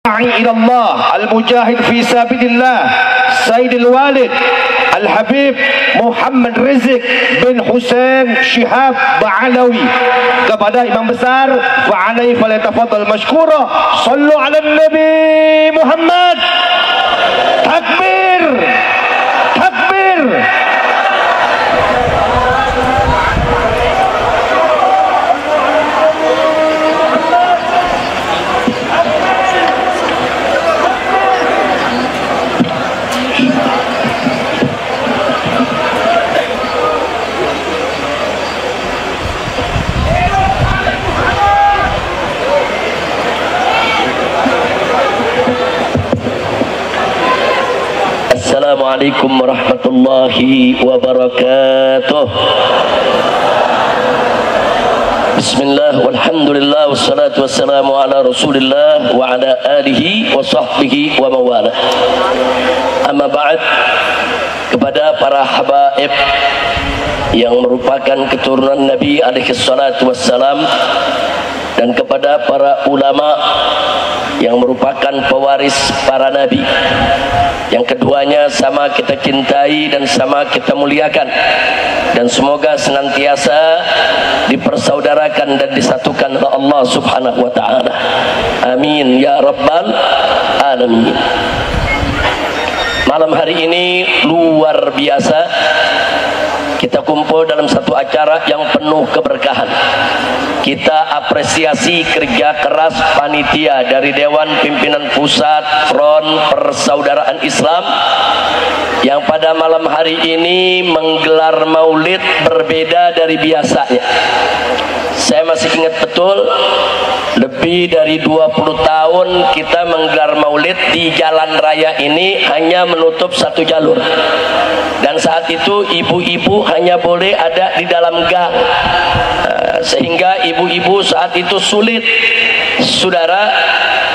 إلى الله المجاهد في سبيل الله سيد الوالد الحبيب محمد Rizik bin Husain Syihab Ba'alawi, kepada imam besar fa'alai falyatafaddal mashkura. Sallu ala Nabi Muhammad. Takbir, takbir. Assalamualaikum warahmatullahi wabarakatuh. Bismillah walhamdulillah wassalatu wassalamu ala rasulillah wa ala alihi wa sahbihi wa mawala. Amma ba'd, kepada para habaib yang merupakan keturunan Nabi alaihi salatu wassalam dan kepada para ulama yang merupakan pewaris para nabi, yang keduanya sama kita cintai dan sama kita muliakan, dan semoga senantiasa dipersaudarakan dan disatukan oleh Allah subhanahu wa ta'ala. Amin ya rabbal alamin. Malam hari ini luar biasa, kita kumpul dalam satu acara yang penuh keberkahan. Kita apresiasi kerja keras panitia dari Dewan Pimpinan Pusat Front Persaudaraan Islam yang pada malam hari ini menggelar maulid berbeda dari biasanya. Saya masih ingat betul, lebih dari 20 tahun kita menggelar maulid di jalan raya ini hanya menutup satu jalur, dan saat itu ibu-ibu hanya boleh ada di dalam gang, sehingga ibu-ibu saat itu sulit, saudara,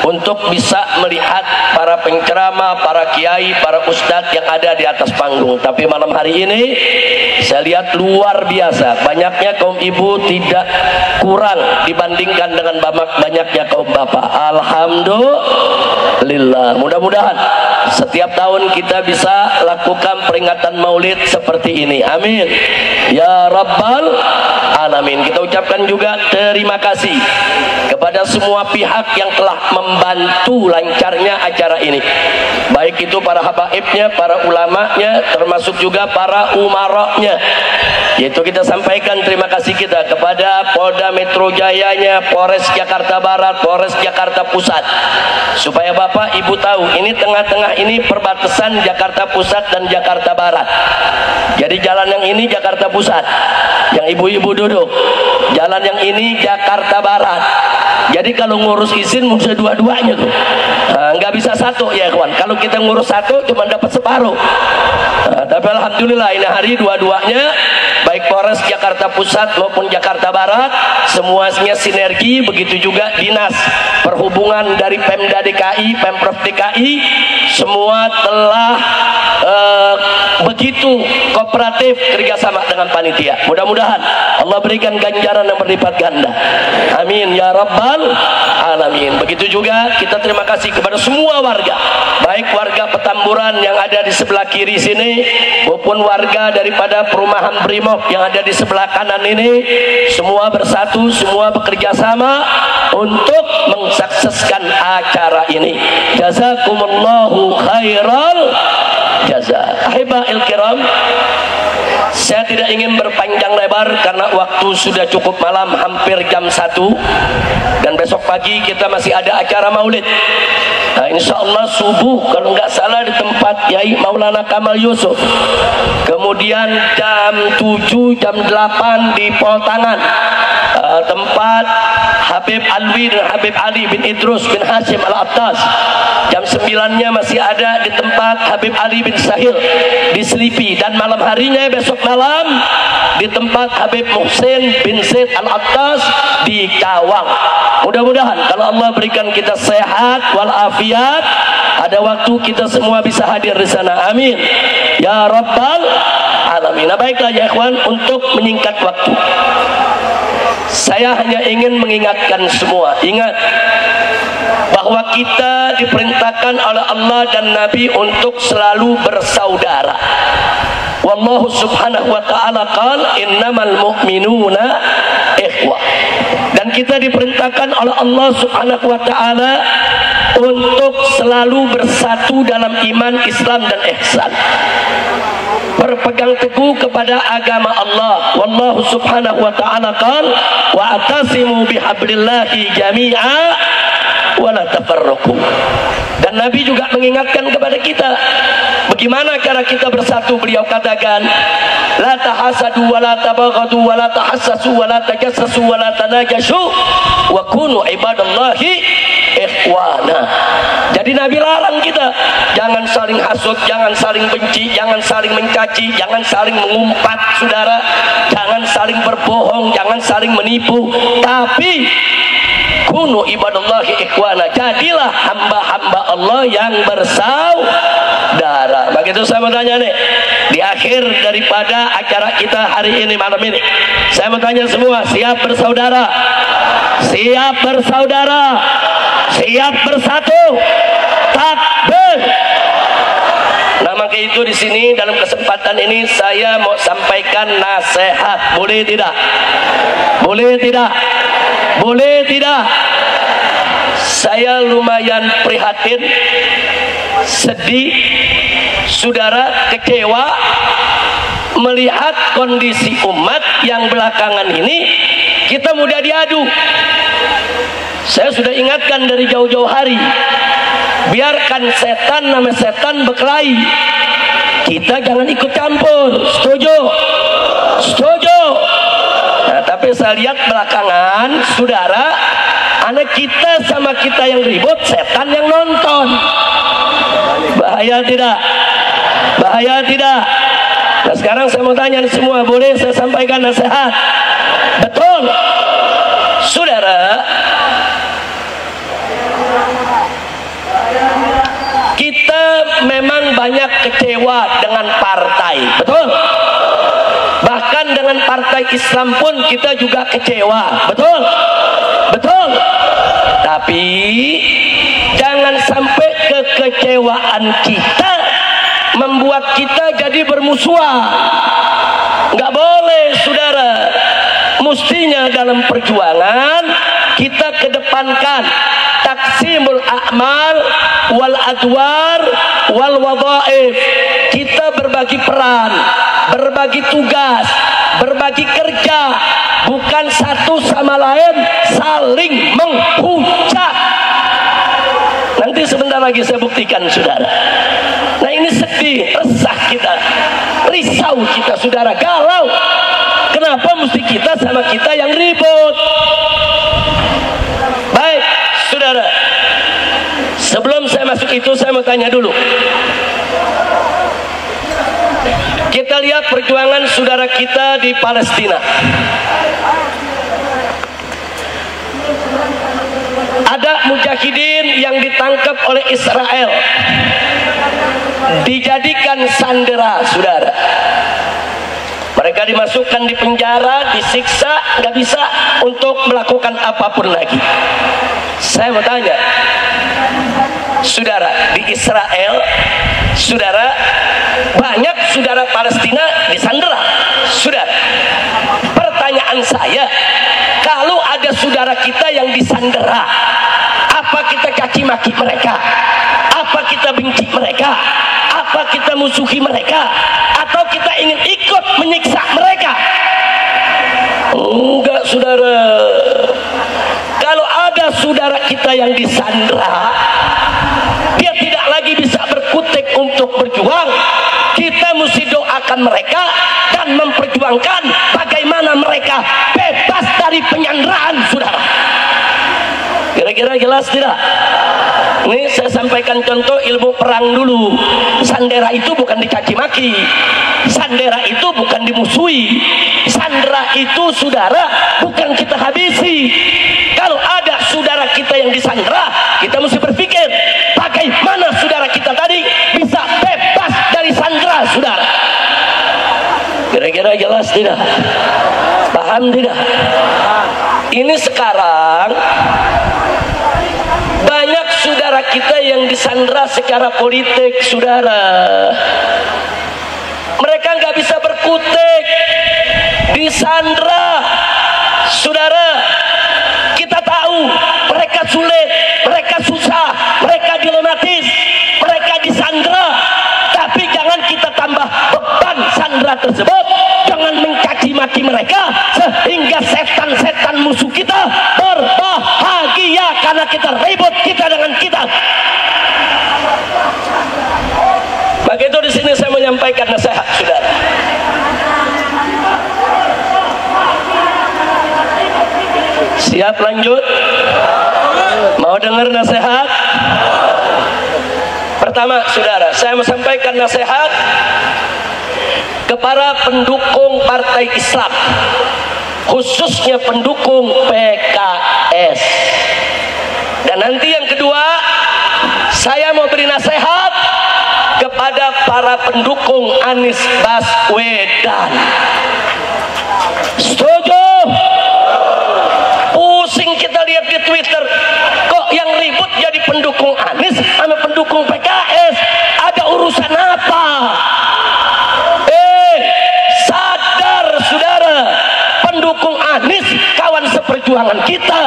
untuk bisa melihat para penceramah, para kiai, para ustadz yang ada di atas panggung. Tapi malam hari ini saya lihat luar biasa, banyaknya kaum ibu tidak kurang dibandingkan dengan banyaknya kaum bapak. Alhamdulillah. Mudah-mudahan setiap tahun kita bisa lakukan peringatan maulid seperti ini. Amin ya rabbal alamin. Kita ucapkan juga terima kasih kepada semua pihak yang telah membantu lancarnya acara ini, baik itu para habaibnya, para ulamanya, termasuk juga para umaroknya. Yaitu kita sampaikan terima kasih kita kepada Polda Metro Jayanya, Polres Jakarta Barat, Polres Jakarta Pusat, supaya Bapak Ibu tahu ini tengah-tengah ini perbatasan Jakarta Pusat dan Jakarta Barat. Jadi jalan yang ini Jakarta Pusat, yang ibu-ibu duduk. Jalan yang ini Jakarta Barat. Jadi kalau ngurus izin mesti dua-duanya tuh. Nggak bisa satu ya kawan. Kalau kita ngurus satu cuma dapat separuh. Tapi alhamdulillah ini hari dua-duanya, baik Polres Jakarta Pusat maupun Jakarta Barat, semuanya sinergi. Begitu juga dinas perhubungan dari Pemda DKI, Pemprov DKI, semua telah begitu kooperatif kerjasama dengan panitia. Mudah-mudahan Allah berikan ganjaran yang berlipat ganda. Amin ya rabbal alamin. Begitu juga kita terima kasih kepada semua warga, baik warga Petamburan yang ada di sebelah kiri sini maupun warga daripada perumahan Brimob yang ada di sebelah kanan ini. Semua bersatu, semua bekerja sama untuk mensukseskan acara ini. Jazakumullahu khairal jaza. Ahibahil kiram, saya tidak ingin berpanjang lebar karena waktu sudah cukup malam, hampir jam 1, dan besok pagi kita masih ada acara maulid. Nah, insya Allah subuh kalau nggak salah di tempat Yai Maulana Kamal Yusuf, kemudian jam 7, jam 8 di Poltangan, tempat Habib Alwi dan Habib Ali bin Idrus bin Hashim Al-Attas. Jam 9-nya masih ada di tempat Habib Ali bin Sahil di Selipi, dan malam harinya besok malam di tempat Habib Muhsin bin Zaid Al-Attas di Cawang. Mudah-mudahan kalau Allah berikan kita sehat walafiat, ada waktu kita semua bisa hadir di sana. Amin ya rabbal alamin. Nah, baiklah ya ikhwan, untuk menyingkat waktu, saya hanya ingin mengingatkan semua, ingat bahwa kita diperintahkan oleh Allah dan Nabi untuk selalu bersaudara. Wallahu subhanahu wa ta'ala qala innamal mu'minuna ikhwah. Dan kita diperintahkan oleh Allah subhanahu wa ta'ala untuk selalu bersatu dalam iman, Islam dan ihsan, berpegang teguh kepada agama Allah. Wallahu subhanahu wa ta'ala qala wa'tasimu bihablillahi jami'a wa la tafarraqu. Dan Nabi juga mengingatkan kepada kita bagaimana cara kita bersatu. Beliau katakan, la tahasadu wa la tabaghadu wa la tahassasu wa la tajassasu wa la tanajashu wa kunu ibadallahi ikhwana. Jadi Nabi larang kita jangan saling hasut, jangan saling benci, jangan saling mencaci, jangan saling mengumpat saudara, jangan saling berbohong, jangan saling menipu, tapi kunu ibadallahi ikhwana, jadilah hamba-hamba Allah yang bersaudara. Begitu saya mau tanya nih, di akhir daripada acara kita hari ini, malam ini, saya mau tanya semua, siap bersaudara? Siap bersaudara? Siap bersatu? Takbir! Nah, maka itu di sini dalam kesempatan ini saya mau sampaikan nasihat. Boleh tidak? Boleh tidak? Boleh tidak? Saya lumayan prihatin, sedih, saudara, kecewa melihat kondisi umat yang belakangan ini kita mudah diadu. Saya sudah ingatkan dari jauh-jauh hari, biarkan setan nama setan berkelahi, kita jangan ikut campur. Setuju? Setuju? Nah, tapi saya lihat belakangan saudara, anak kita sama kita yang ribut, setan yang nonton. Bahaya tidak? Bahaya tidak? Nah, sekarang saya mau tanya semua, boleh saya sampaikan nasihat? Betul saudara, kita memang banyak kecewa dengan partai, betul? Bahkan dengan partai Islam pun kita juga kecewa, betul? Betul? Tapi jangan sampai kekecewaan kita membuat kita jadi bermusuhan. Nggak boleh saudara. Mestinya dalam perjuangan kita kedepankan taksimul a'mal wal adwar wal wadhaif. Kita berbagi peran, berbagi tugas, berbagi kerja, bukan satu sama lain saling menghujat. Nanti sebentar lagi saya buktikan saudara. Nah, ini sedih, resah kita, risau kita saudara, galau. Kenapa mesti kita sama kita yang ribut? Baik saudara, sebelum saya masuk itu saya mau tanya dulu. Kita lihat perjuangan saudara kita di Palestina. Ada mujahidin yang ditangkap oleh Israel, dijadikan sandera saudara. Mereka dimasukkan di penjara, disiksa, nggak bisa untuk melakukan apapun lagi. Saya mau tanya saudara, di Israel saudara, banyak saudara Palestina disandera saudara. Pertanyaan saya, kalau ada saudara kita yang disandera, apa kita caci maki mereka? Apa kita benci mereka? Apa kita musuhi mereka? Atau kita ingin ikut menyiksa mereka? Enggak saudara. Kalau ada saudara kita yang disandera, dia tidak lagi bisa berkutik untuk berjuang, kita mesti doakan mereka dan memperjuangkan bagaimana mereka bebas dari penyanderaan saudara. Kira-kira jelas tidak? Ini saya sampaikan contoh ilmu perang dulu. Sandera itu bukan dicaci maki, sandera itu bukan dimusuhi, sandera itu saudara bukan kita habisi. Kalau ada saudara kita yang disandera, kita mesti berpikir bagaimana saudara kita tadi bisa bebas dari sandera saudara. Kira-kira jelas tidak? Paham tidak? Ini sekarang banyak saudara kita yang disandera secara politik, saudara. Mereka nggak bisa berkutik, disandera, saudara. Kita tahu mereka sulit, mereka susah, mereka dilematis, mereka disandera. Tapi jangan kita tambah beban sandera tersebut. Jangan mencaci maki mereka sehingga setan-setan musuh kita berbahagia karena kita ribut kita dengan kita. Begitu di sini saya menyampaikan nasihat, saudara. Siap lanjut? Mau dengar nasihat? Pertama, saudara, saya mau sampaikan nasihat kepada pendukung partai Islam, khususnya pendukung PKS. Dan nanti yang kedua, saya mau beri nasihat kepada para pendukung Anies Baswedan. Setuju? Pusing kita lihat di Twitter, kok yang ribut jadi pendukung Anies sama pendukung PKS. Ada urusan apa? Sadar saudara, pendukung Anies kawan seperjuangan kita,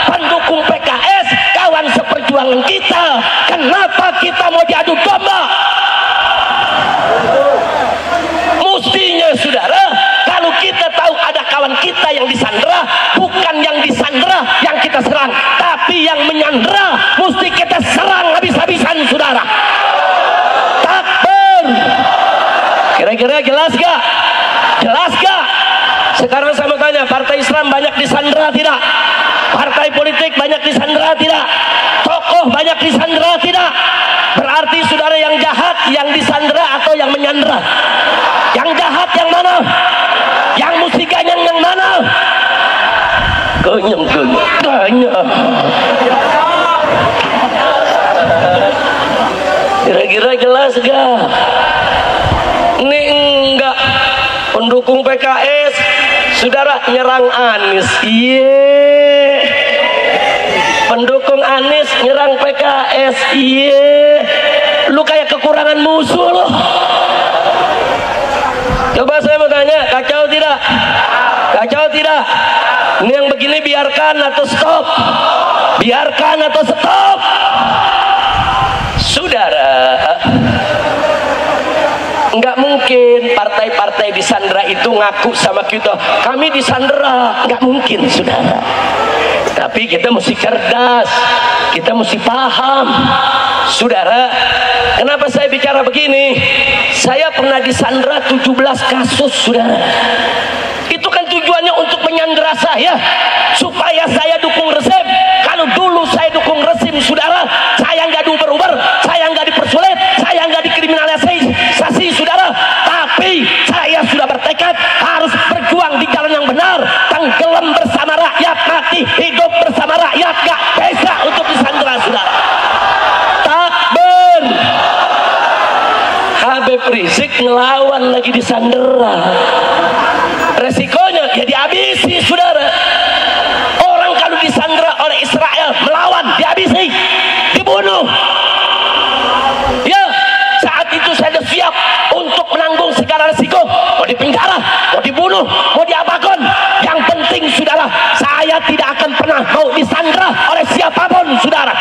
pendukung PKS kawan seperjuangan kita. Kenapa kita mau diadu domba? Mustinya saudara, kalau kita tahu ada kawan kita yang disandera, bukan yang disandera yang kita serang, tapi yang menyandera mesti kita serang habis-habisan, saudara. Takbir. Kira-kira jelas gak? Jelas gak? Sekarang saya mau tanya, partai Islam banyak disandera tidak? Partai politik banyak disandera tidak? Tokoh banyak disandera tidak? Berarti saudara yang jahat yang disandera atau yang menyandera? Yang jahat yang mana? Yang mesti ganyang yang mana? Ganyang. Kira-kira jelas gak? Ini enggak. Pendukung PKS saudara nyerang Anies. Iye. Pendukung Anies nyerang PKS. Iye. Lu kayak kekurangan musuh loh. Coba saya mau tanya, kacau tidak? Kacau tidak? Ini yang begini biarkan atau stop? Biarkan atau stop? Saudara, nggak mungkin partai-partai disandera itu ngaku sama kita, kami disandera. Nggak mungkin, saudara. Tapi kita mesti cerdas, kita mesti paham, saudara. Kenapa saya bicara begini? Saya pernah disandera 17 kasus, saudara. Itu kan tujuannya untuk menyandera saya, supaya saya dukung rezim. Kalau dulu saya dukung rezim, saudara, saya nggak diuber-uber, saya nggak dipersulit, saya nggak dikriminalisasi, saudara. Tapi saya sudah bertekad harus berjuang di jalan yang benar, tenggelam bersama rakyat, mati hidup bersama rakyat. Gak bisa untuk disandera, saudara. Takbir. Habib Rizik ngelawan lagi disandera. Resikonya ya dihabisi, saudara. Orang kalau disandera oleh Israel melawan, dihabisi, dibunuh. Ya, saat itu saya sudah siap untuk menanggung segala resiko. Mau dipenjara, mau dibunuh, mau diapakan. Yang penting, saudara, saya tidak akan pernah mau disandera oleh siapapun, saudara.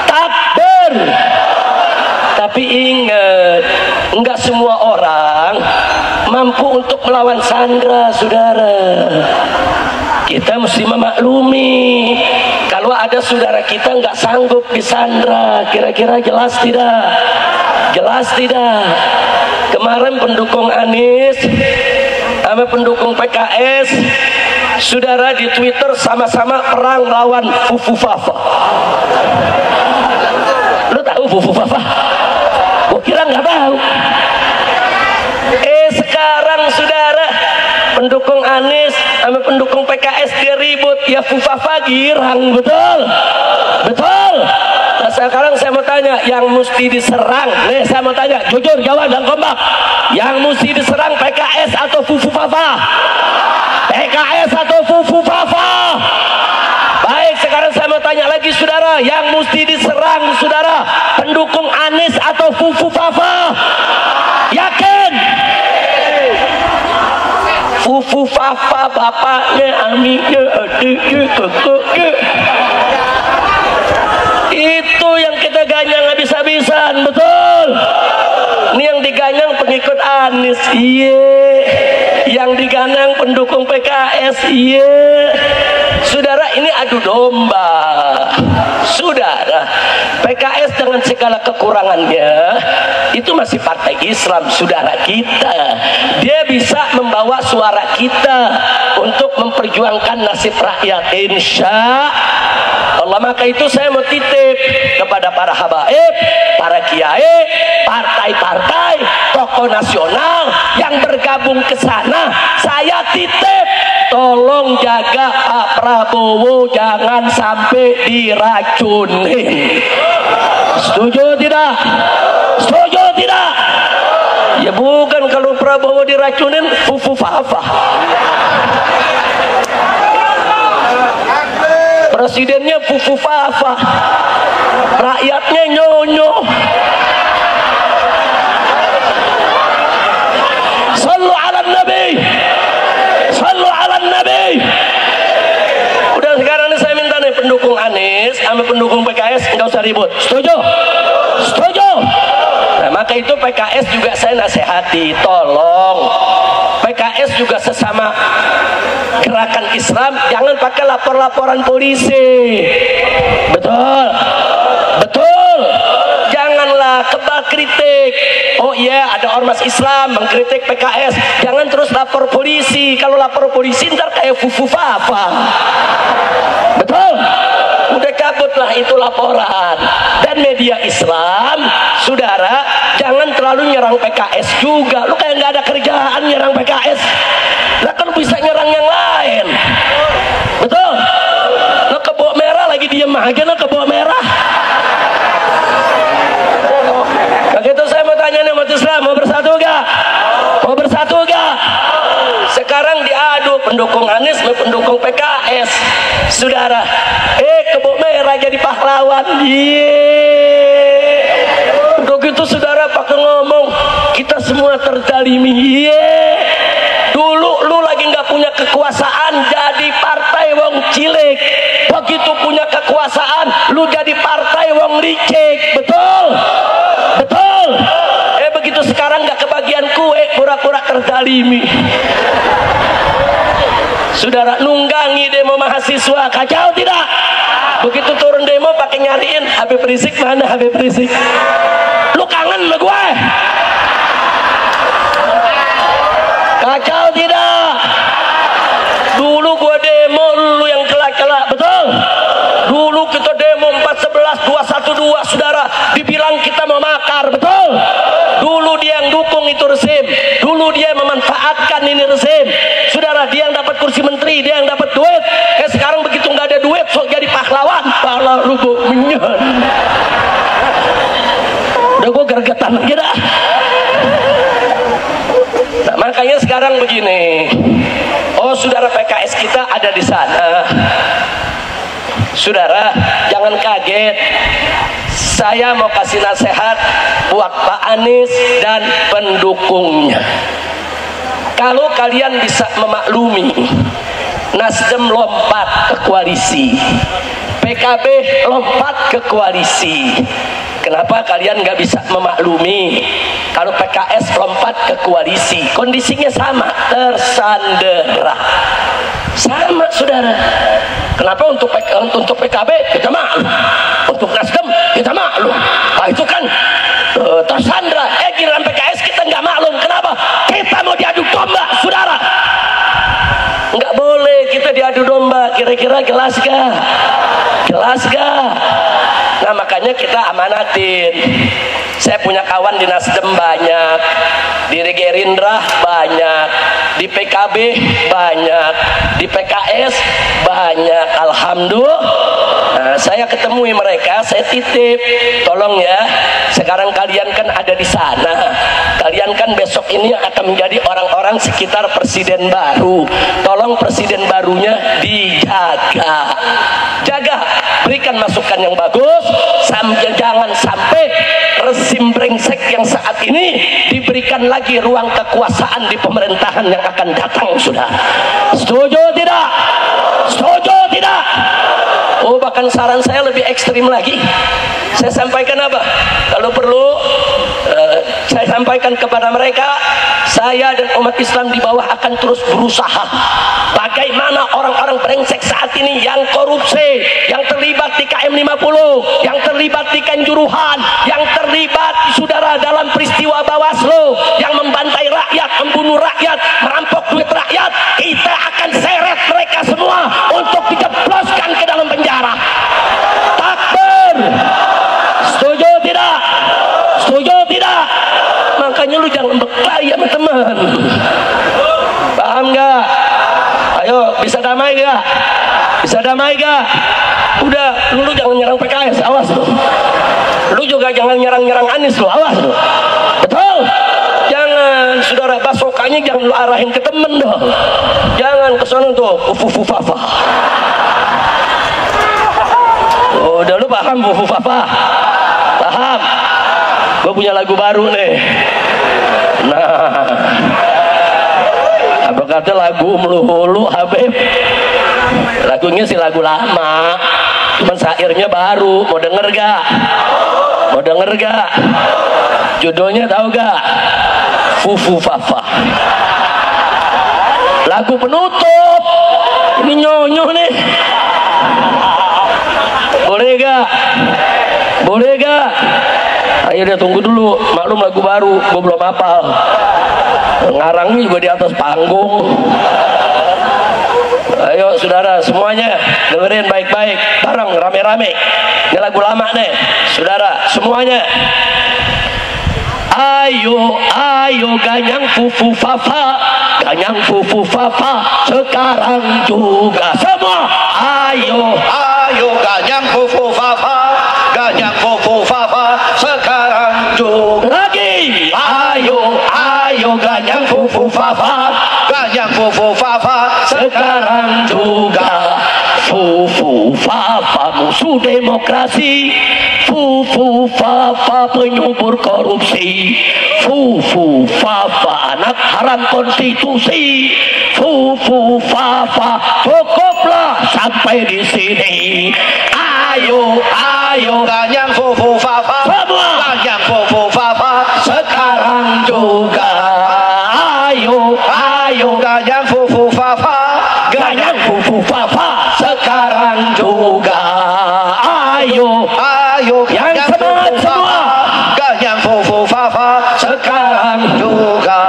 Takbir. Tapi ingat, enggak semua orang mampu untuk melawan sandera, saudara. Kita mesti memaklumi kalau ada saudara kita nggak sanggup disandera. Kira-kira jelas tidak? Jelas tidak? Kemarin pendukung Anies sama pendukung PKS, saudara, di Twitter sama-sama perang lawan Fufu Fafa. Lu tahu Fufu Fafa? Gua kira nggak tahu. Sekarang saudara, pendukung Anies sama pendukung PKS dia ribut, ya Fufafa girang, betul? Betul? Nah, sekarang saya mau tanya, yang mesti diserang, nih saya mau tanya, jujur jawab dan kompak, yang mesti diserang PKS atau Fufafa? PKS atau Fufafa? Baik, sekarang saya mau tanya lagi, saudara, yang mesti diserang saudara, pendukung Anies atau Fufu Fafa? Yakin? Fufu Fafa bapaknya, amiknya, adiknya, kakaknya. Itu yang kita ganyang habis-habisan, betul? Ini yang diganyang pengikut Anies, iya. Yang diganyang pendukung PKS, iya. Saudara, ini adu domba. Saudara, PKS dengan segala kekurangannya itu masih partai Islam, saudara kita. Dia bisa membawa suara kita untuk memperjuangkan nasib rakyat, insya Allah. Maka itu saya mau titip kepada para habaib, para kiai, partai-partai, tokoh nasional yang bergabung ke sana. Saya titip, tolong jaga Pak Prabowo jangan sampai diracunin. Setuju tidak? Setuju tidak? Ya bukan, kalau Prabowo diracunin Fufu Fafa. Presidennya Fufu Fafa, rakyatnya nyonyo. Sallu ala Nabi, sallu ala Nabi. Udah, sekarang ini saya minta nih pendukung Anies sama pendukung PKS nggak usah ribut. Setuju? Setuju? Nah, maka itu PKS juga saya nasihati, tolong PKS juga sesama gerakan Islam jangan pakai lapor-laporan polisi. Betul? Betul? Janganlah kebal kritik. Oh iya, ada ormas Islam mengkritik PKS, jangan terus lapor polisi. Kalau lapor polisi ntar kayak Fufu Fafa. Betul? Udah cabutlah itu laporan. Dan media Islam, saudara, jangan terlalu nyerang PKS juga. Lu kayak nggak ada kerjaan nyerang PKS. Lah kan bisa nyerang yang lain. Betul? Lu kebok merah lagi diem aja, lu kebok merah. Begitu saya mau tanya nih umat Islam, mau bersatu gak? Mau bersatu gak? Sekarang diadu pendukung Anies sama pendukung PKS. Saudara, kebok merah jadi pahlawan. Begitu saudara pakai ngomong, kita semua terzalimi. Dulu lu lagi nggak punya kekuasaan, jadi partai wong cilik. Begitu punya kekuasaan, lu jadi partai wong licik. Betul? Betul? Begitu sekarang nggak kebagian kue, pura-pura terzalimi. Saudara, nunggangi demo mahasiswa, kacau tidak? Begitu turun demo pakai nyariin Habib Rizik, mana Habib Rizik? Lu kangen sama gue? Kacau tidak? Dulu gue demo, lu yang celak-celak, betul? Dulu kita demo 411 212, saudara, dibilang kita mau makar, betul? Dulu dia yang dukung itu rezim, dulu dia memanfaatkan ini rezim, saudara. Dia yang dapat kursi menteri, dia yang dapat duit. Sekarang begitu nggak ada duit, sok jadi pahlawan, pahlawan rubuk minyak. Udah gue gergetan aja dah. Nah, makanya sekarang begini. Oh, saudara, PKS kita ada di sana. Saudara, jangan kaget. Saya mau kasih nasihat buat Pak Anies dan pendukungnya. Kalau kalian bisa memaklumi, Nasdem lompat ke koalisi, PKB lompat ke koalisi. Kenapa kalian nggak bisa memaklumi kalau PKS lompat ke koalisi? Kondisinya sama, tersandera. Sama, saudara. Kenapa untuk PKB kita maklum, untuk Nasdem kita maklum? Nah, itu kan tersandera. Giliran PKS kita nggak maklum. Kenapa? Kita mau diadu domba, saudara. Nggak boleh kita diadu domba. Kira-kira jelas gak? Jelas gak? Nah, makanya kita amanatin. Saya punya kawan di Nasdem banyak, di Gerindra banyak, di PKB banyak, di PKS banyak. Alhamdulillah. Nah, saya ketemui mereka, saya titip, tolong ya, sekarang kalian kan ada di sana, kalian kan besok ini akan menjadi orang-orang sekitar presiden baru. Tolong presiden barunya dijaga, jaga. berikan masukan yang bagus, jangan sampai rezim brengsek yang saat ini diberikan lagi ruang kekuasaan di pemerintahan yang akan datang. Sudah setuju tidak? Setuju tidak? Oh, bahkan saran saya lebih ekstrim lagi. Saya sampaikan apa? Kalau perlu saya sampaikan kepada mereka, saya dan umat Islam di bawah akan terus berusaha bagaimana orang-orang brengsek saat ini yang korupsi, yang terlibat di KM 50, yang terlibat di Kanjuruhan, yang terlibat saudara dalam peristiwa Bawaslu, yang membantai rakyat, membunuh rakyat, merampok duit rakyat, kita akan seret mereka semua untuk dijebloskan ke dalam penjara. Takbir. Setuju tidak? Setuju tidak? Makanya lu jangan berkelahi sama teman. Paham gak? Ayo, bisa damai gak? Bisa damai gak? Udah, lu jangan nyerang PKS, awas lu. Lu juga jangan nyerang-nyerang Anies lu, awas lu. Betul? Jangan, saudara, basokannya jangan lu arahin ke temen dong. Jangan ke sana tuh, fufu-fafa. Oh, udah lu paham fufu-fafa? Paham? Gue punya lagu baru nih. Nah, apa kata lagu melulu Habib? Lagunya sih lagu lama, cuman syairnya baru. Mau denger gak? Mau denger gak? Judulnya tahu gak? Fufu Fafa. Lagu penutup. Ini nyonyoh nih. Boleh gak? Boleh gak? Ayo deh, tunggu dulu, maklum lagu baru, gue belum hafal. Ngarangnya juga di atas panggung. Ayo saudara semuanya dengerin baik-baik, bareng rame-rame. Ini lagu lama nih, saudara semuanya. Ayo, ayo ganyang fufu fafa, ganyang fufu fafa, sekarang juga semua. Ayo, Ayo ganyang fufu fafa, ganyang fufu fafa, sekarang juga. lagi. Ayo, ayo ganyang fufu fafa, Ganyang fufu fafa, sekarang juga. Fufu fafa musuh demokrasi, fufu fafa penyubur korupsi, fufu fafa anak haram konstitusi, fufu fafa cukuplah sampai di sini. Ayo, ayo ganyang fufu fafa, semua ganyang fufu fafa, sekarang juga. Ayo, ayo ganyang fufu fafa, ganyang fufu fafa sekarang juga. Ayo, ayo yang ganyang semangat fufu semua, fafa, ganyang fufu fafa, sekarang juga.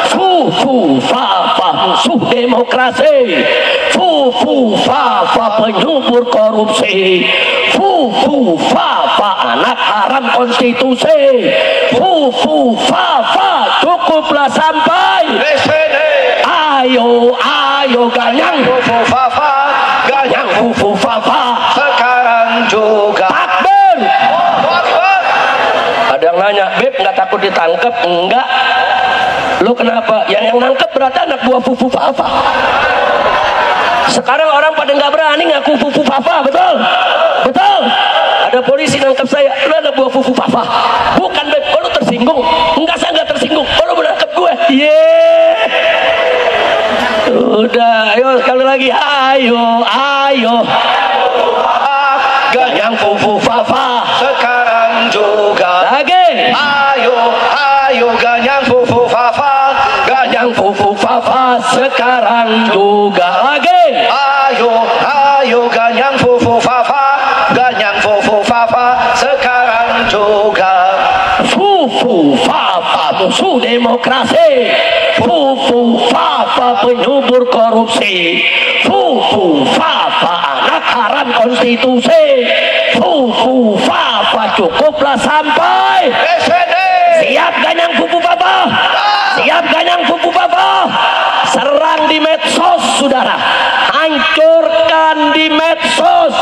fufu fafa musuh demokrasi, fufu fafa penyubur korupsi, fufu fafa anak haram konstitusi, fufu fafa cukuplah sampai. Ayo, ayo ganyang Fufu fafa, ganyang ganyang fufu fafa sekarang juga. takbir. Akbar. Ada yang nanya, Beb nggak takut ditangkap? Enggak. Lu kenapa? Yang nangkep berarti anak buah fufu fafa. Sekarang orang pada nggak berani ngaku fufu fafa, betul? Betul. Ada polisi nangkep saya, lu anak buah fufu fafa. Bukan, Beb. Oh, lu tersinggung? Enggak, saya nggak tersinggung. Oh, lu menangkep gue? Udah, ayo sekali lagi. Ayo, ayo. Ganyang fufu fafa Sekarang juga. lagi. Ayo, ayo ganyang fufu fafa, Ganyang fufu fafa sekarang juga lagi. Ayo, ayo ganyang fufu fafa, ganyang fufu fafa, sekarang juga. Fufu fafa musuh demokrasi, fufu fafa penyubur korupsi, fufu fafa anak haram konstitusi, fufu fafa cukuplah sampai. Siap ganyang fufu fafa? Siap ganyang fufu fafa? Serang di medsos, saudara. Hancurkan di medsos.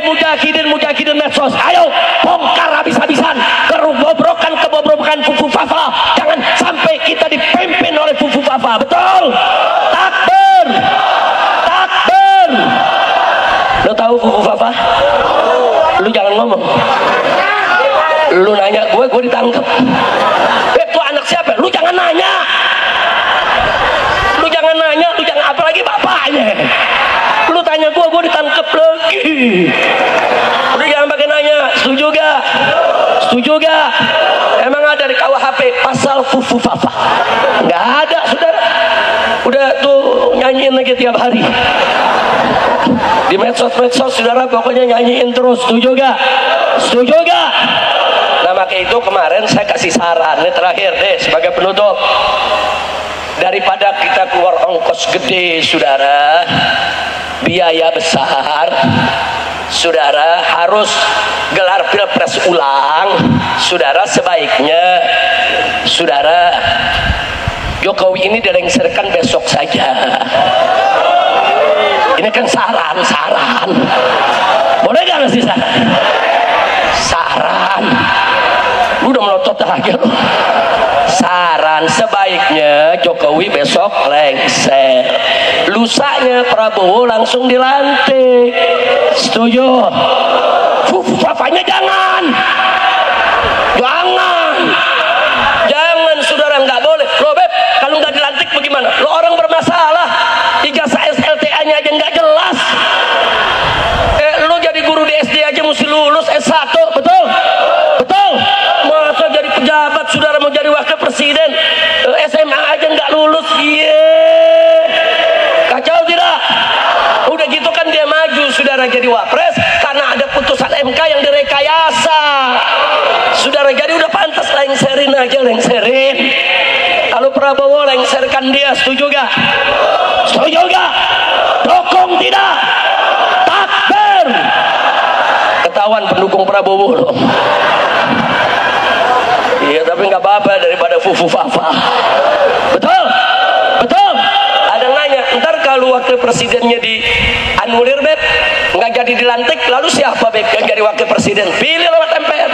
Mujahidin medsos. Ayo bongkar habis-habisan kebobrokan fufu fafa. Jangan sampai kita dipimpin oleh fufu fafa. Betul? Takbir. Takbir. Lo tahu fufu fafa? Lu nanya gue ditangkep. Itu anak siapa? Lu jangan nanya. Lu jangan nanya, lu jangan, apalagi bapaknya. Lu tanya gue ditangkep lagi. Udah jangan pakai nanya. Setuju gak? Setuju gak? Emang ada di KUHP pasal fufufafa? Nggak ada, saudara. Udah tuh nyanyiin lagi tiap hari di medsos saudara, pokoknya nyanyiin terus. Setuju gak? Setuju gak? Nah maka itu kemarin saya kasih saran, ini terakhir deh sebagai penutup. Daripada kita keluar ongkos gede saudara, biaya besar, saudara harus gelar pilpres ulang, saudara sebaiknya saudara Jokowi ini dilengsarkan besok saja. Ini kan saran. Boleh gak ngasih saran? Saran. Lu udah melotot aja lu. Saran sebaiknya Jokowi besok lengser. Lusanya Prabowo langsung dilantik. Setuju? Papanya jangan. Jangan saudara, nggak boleh. Lo Beb, kalau nggak dilantik bagaimana? Lo orang bermasalah. Ijazah SLTA-nya aja nggak jelas. Lo jadi guru di SD aja mesti lulus S1, betul? Betul? Masa jadi pejabat saudara mau jadi wakil presiden SMA aja nggak lulus? Kacau tidak? Udah gitu kan dia maju saudara jadi wapres karena ada putusan MK yang direkayasa. Saudara, jadi udah pantas lengserin aja, lengserin. Kalau Prabowo lengserkan dia, setuju gak? Setuju gak? Dukung tidak? Takbir. Ketahuan pendukung Prabowo loh. Iya, tapi nggak apa-apa daripada fufu-fafa. Betul? Betul? Ada nanya, ntar kalau wakil presidennya dianulir Beb, nggak jadi dilantik, lalu siapa Beb yang jadi wakil presiden? Pilih lewat MPR.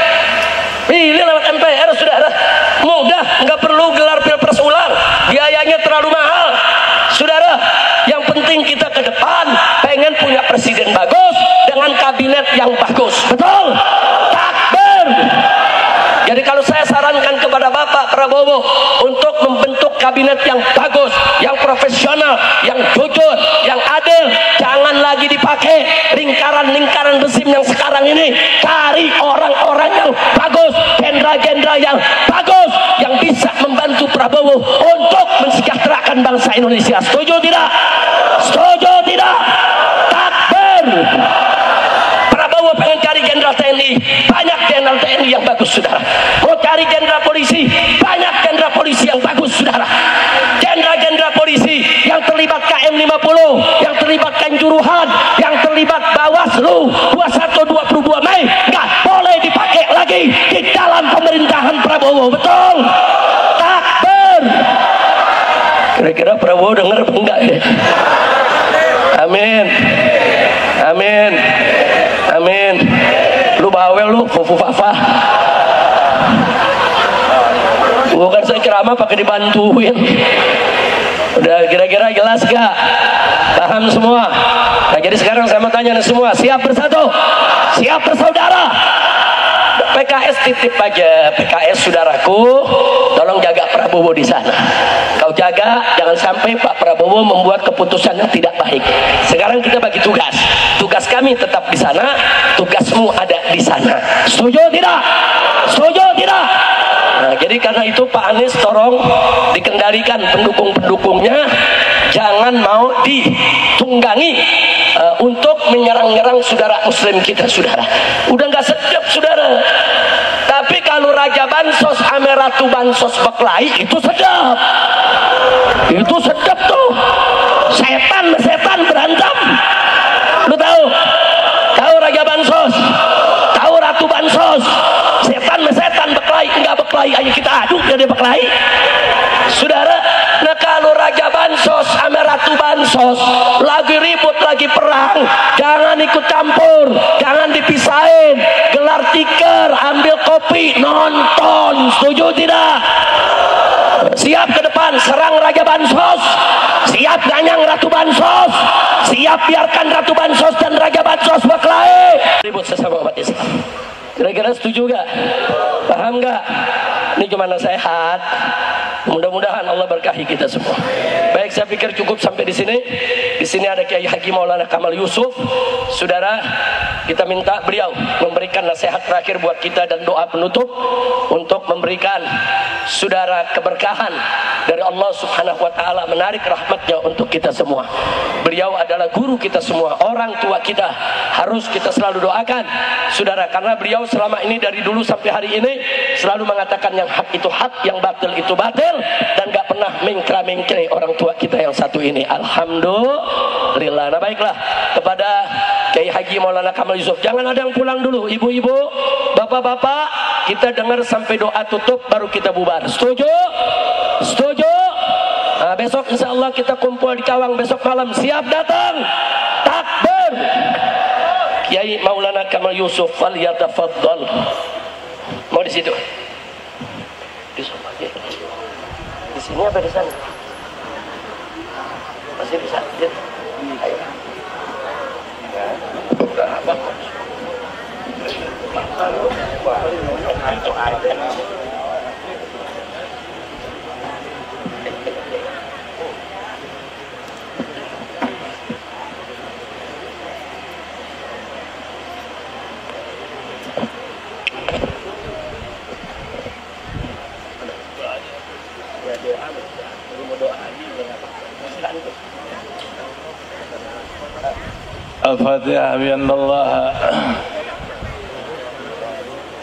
Pilih lewat MPR saudara. Mudah, nggak perlu gelar pilpres ulang, biayanya terlalu mahal. Saudara, yang penting kita ke depan pengen punya presiden bagus dengan kabinet yang bagus. Betul? Takbir. Jadi kalau saya sarankan kepada Bapak Prabowo untuk membentuk kabinet yang bagus, yang profesional, yang jujur, yang adil, jangan lagi dipakai lingkaran-lingkaran rezim yang sekarang ini. Cari orang-orang yang bagus, jenderal-jenderal yang bagus, yang bisa membantu Prabowo untuk mensejahterakan bangsa Indonesia. Setuju tidak? Setuju tidak? Takbir. Prabowo pengen cari jenderal TNI, banyak jenderal TNI yang bagus saudara. Mau cari jenderal polisi, banyak jenderal polisi yang bagus saudara. Jenderal-jenderal polisi yang terlibat KM 50, yang terlibat Kanjuruhan, yang terlibat Bawaslu 21-22 Mei nggak boleh dipakai lagi di dalam pemerintahan Prabowo. Betul? Takbir. Kira-kira Prabowo dengar apa enggak ya? Amin. Amin. Amin. Lu bawel lu, fufu-fafa. Bukan saya ceramah pakai dibantuin. Udah kira-kira jelas gak? Paham semua? Nah jadi sekarang saya mau tanya nih semua, siap bersatu? Siap bersaudara? PKS titip aja, PKS saudaraku, tolong jaga Prabowo di sana. Kau jaga, jangan sampai Pak Prabowo membuat keputusan yang tidak baik. Sekarang kita bagi tugas. Tugas kami tetap di sana, tugasmu ada di sana. Setuju tidak? Setuju tidak? Nah, jadi karena itu Pak Anies tolong dikendalikan pendukung-pendukungnya, jangan mau ditunggangi untuk menyerang-nyerang saudara muslim kita saudara. Udah nggak sedap saudara. Tapi kalau Raja Bansos ame Ratu Bansos berkelahi itu sedap. Itu sedap tuh. Setan berantem. Lu tahu? Tahu Raja Bansos? Tahu Ratu Bansos? Setan berkelahi, enggak berkelahi aja kita adu dia berkelahi. Saudara, nah kalau Raja Bansos sama Ratu Bansos lagi ribut, lagi perang, jangan ikut campur, jangan dipisahin. Gelar tikar, ambil kopi, nonton. Setuju tidak? Siap ke depan serang Raja Bansos, siap ganyang Ratu Bansos, siap biarkan Ratu Bansos dan Raja Bansos berkelahi. Ribut sesama umat Islam. Kira-kira setuju gak? Paham gak? Ini cuma nasihat. Mudah-mudahan Allah berkahi kita semua. Baik, saya pikir cukup sampai di sini. Di sini ada Kiai Haji Maulana Kamal Yusuf. Saudara, kita minta beliau memberikan nasihat terakhir buat kita dan doa penutup untuk memberikan saudara keberkahan dari Allah Subhanahu wa taala, menarik rahmatnya untuk kita semua. Beliau adalah guru kita semua, orang tua kita, harus kita selalu doakan saudara, karena beliau selama ini dari dulu sampai hari ini selalu mengatakan yang hak itu hak, yang batil itu batil, dan gak pernah mengkra-mengkre orang tua kita yang satu ini. Alhamdulillah. Nah baiklah, kepada Kiai Haji Maulana Kamal Yusuf, jangan ada yang pulang dulu, ibu-ibu, bapak-bapak, kita dengar sampai doa tutup baru kita bubar. Setuju? Setuju? Nah, besok insya Allah kita kumpul di Cawang besok malam, siap datang? Takbir! Kiai Maulana Kamal Yusuf, fal yatafaddal. Mau di situ? Di sini apa di sana? Masih bisa? Ayo. الفاتحة بأن الله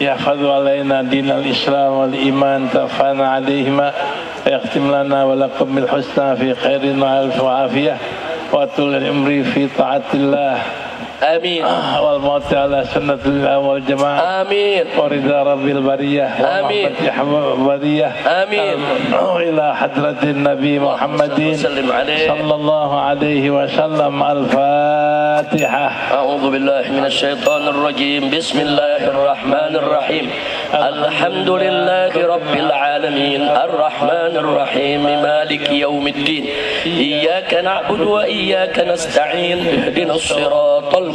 يحفظ علينا دين الإسلام والإيمان، تفعنا عليهما ويختم لنا ولكم بالحسنى في خير وعافية وطول العمر في طاعة الله. آمين. والموت على سنة الله والجماعة. آمين. ورضا رب البرية. آمين. البرية. آمين. إلى حضرة النبي محمد صلى الله عليه وسلم. الفاتحة. أعوذ بالله من الشيطان الرجيم. بسم الله الرحمن الرحيم. الحمد لله رب العالمين الرحمن الرحيم مالك يوم الدين إياك نعبد وإياك نستعين اهدنا الصراط المستقيم